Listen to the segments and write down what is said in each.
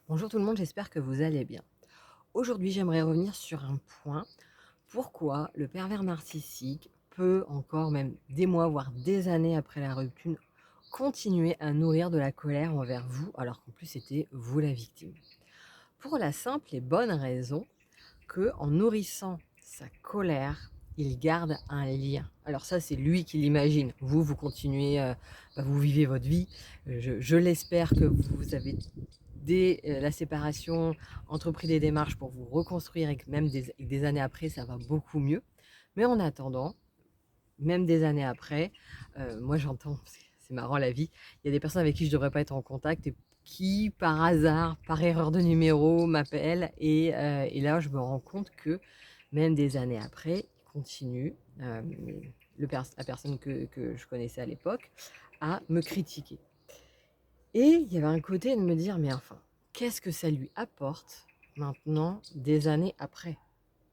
Bonjour tout le monde, j'espère que vous allez bien. Aujourd'hui, j'aimerais revenir sur un point. Pourquoi le pervers narcissique peut encore, même des mois, voire des années après la rupture, continuer à nourrir de la colère envers vous, alors qu'en plus c'était vous la victime? Pour la simple et bonne raison que, en nourrissant sa colère, il garde un lien. Alors ça, c'est lui qui l'imagine. Vous, vous continuez, vous vivez votre vie. Je l'espère que vous avez dès, la séparation, entrepris des démarches pour vous reconstruire et que même des années après, ça va beaucoup mieux. Mais en attendant, même des années après, moi j'entends, c'est marrant la vie, il y a des personnes avec qui je ne devrais pas être en contact et qui, par hasard, par erreur de numéro, m'appellent et là, je me rends compte que même des années après, ils continuent, la personne que je connaissais à l'époque, à me critiquer. Et il y avait un côté de me dire: «Mais enfin, qu'est-ce que ça lui apporte maintenant des années après?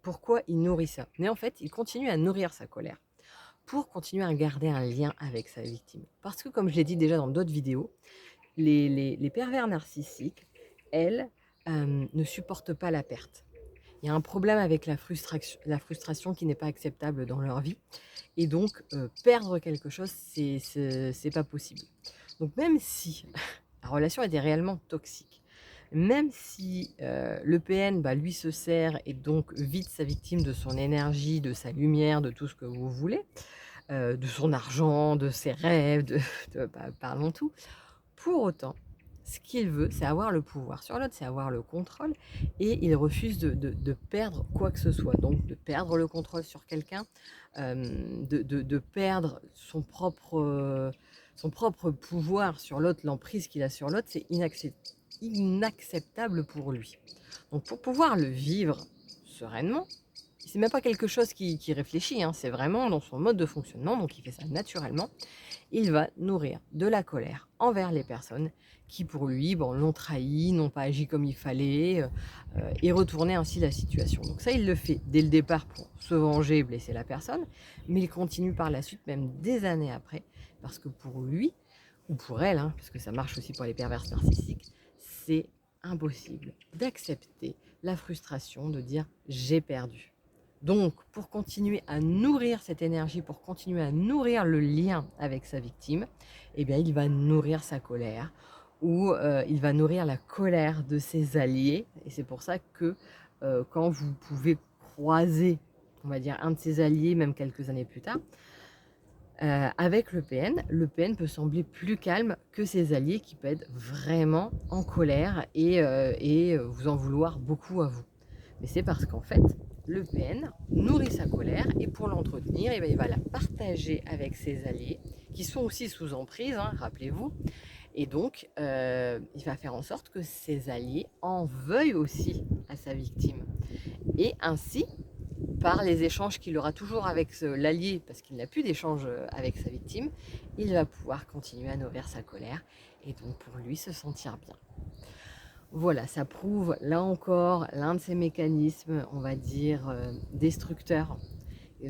Pourquoi il nourrit ça?» Mais en fait, il continue à nourrir sa colère pour continuer à garder un lien avec sa victime. Parce que comme je l'ai dit déjà dans d'autres vidéos, les pervers narcissiques, elles, ne supportent pas la perte. Il y a un problème avec la frustration qui n'est pas acceptable dans leur vie et donc perdre quelque chose, c'est pas possible. Donc même si la relation était réellement toxique. Même si, le PN, lui, se sert et donc vide sa victime de son énergie, de sa lumière, de tout ce que vous voulez, de son argent, de ses rêves, parlons tout. Pour autant, ce qu'il veut, c'est avoir le pouvoir sur l'autre, c'est avoir le contrôle et il refuse de perdre quoi que ce soit. Donc de perdre le contrôle sur quelqu'un, de perdre son propre pouvoir sur l'autre, l'emprise qu'il a sur l'autre, c'est inacceptable pour lui. Donc pour pouvoir le vivre sereinement, c'est même pas quelque chose qui réfléchit, hein, c'est vraiment dans son mode de fonctionnement, donc il fait ça naturellement. Il va nourrir de la colère envers les personnes qui, pour lui, bon, l'ont trahi, n'ont pas agi comme il fallait, et retourner ainsi la situation. Donc ça, il le fait dès le départ pour se venger et blesser la personne, mais il continue par la suite, même des années après, parce que pour lui, ou pour elle, hein, parce que ça marche aussi pour les pervers narcissiques, c'est impossible d'accepter la frustration de dire: «J'ai perdu». Donc, pour continuer à nourrir cette énergie, pour continuer à nourrir le lien avec sa victime, eh bien, il va nourrir sa colère ou il va nourrir la colère de ses alliés. Et c'est pour ça que quand vous pouvez croiser, on va dire, un de ses alliés, même quelques années plus tard, avec le PN peut sembler plus calme que ses alliés qui peuvent être vraiment en colère et vous en vouloir beaucoup à vous. Mais c'est parce qu'en fait, le PN nourrit sa colère et pour l'entretenir, eh ben, il va la partager avec ses alliés qui sont aussi sous emprise, hein, rappelez-vous. Et donc, il va faire en sorte que ses alliés en veuillent aussi à sa victime. Et ainsi, par les échanges qu'il aura toujours avec l'allié, parce qu'il n'a plus d'échange avec sa victime, il va pouvoir continuer à nourrir sa colère et donc pour lui se sentir bien. Voilà, ça prouve là encore l'un de ces mécanismes, on va dire, destructeurs,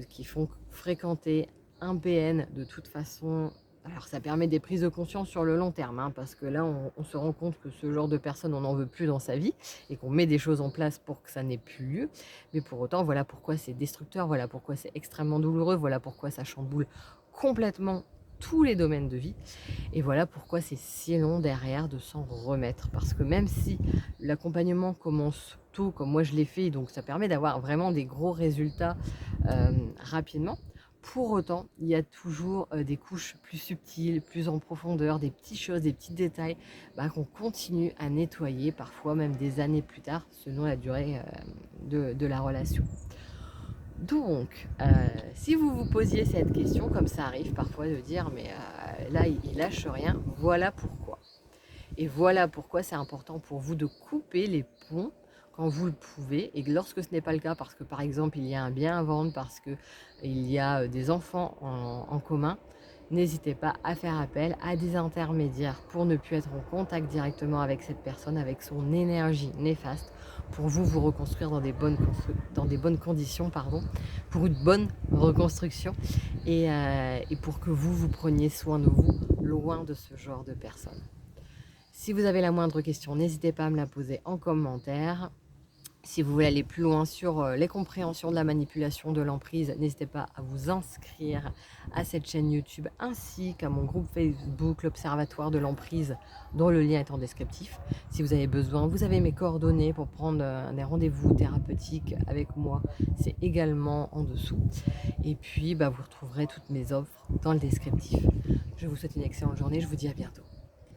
qui font fréquenter un PN de toute façon. Alors ça permet des prises de conscience sur le long terme, hein, parce que là on se rend compte que ce genre de personne, on n'en veut plus dans sa vie et qu'on met des choses en place pour que ça n'ait plus lieu. Mais pour autant, voilà pourquoi c'est destructeur, voilà pourquoi c'est extrêmement douloureux, voilà pourquoi ça chamboule complètement tous les domaines de vie. Et voilà pourquoi c'est si long derrière de s'en remettre. Parce que même si l'accompagnement commence tôt, comme moi je l'ai fait, donc ça permet d'avoir vraiment des gros résultats rapidement, pour autant, il y a toujours des couches plus subtiles, plus en profondeur, des petites choses, des petits détails qu'on continue à nettoyer, parfois même des années plus tard, selon la durée de la relation. Donc, si vous vous posiez cette question, comme ça arrive parfois de dire: «Mais là, il lâche rien», voilà pourquoi. Et voilà pourquoi c'est important pour vous de couper les ponts quand vous le pouvez et que lorsque ce n'est pas le cas, parce que, par exemple, il y a un bien à vendre, parce qu'il y a, des enfants en commun, n'hésitez pas à faire appel à des intermédiaires pour ne plus être en contact directement avec cette personne, avec son énergie néfaste, pour vous reconstruire dans des bonnes conditions, pardon, pour une bonne reconstruction et pour que vous preniez soin de vous, loin de ce genre de personnes. Si vous avez la moindre question, n'hésitez pas à me la poser en commentaire. Si vous voulez aller plus loin sur les compréhensions de la manipulation de l'emprise, n'hésitez pas à vous inscrire à cette chaîne YouTube ainsi qu'à mon groupe Facebook, l'Observatoire de l'emprise, dont le lien est en descriptif. Si vous avez besoin, vous avez mes coordonnées pour prendre des rendez-vous thérapeutiques avec moi, c'est également en dessous. Et puis, vous retrouverez toutes mes offres dans le descriptif. Je vous souhaite une excellente journée, je vous dis à bientôt.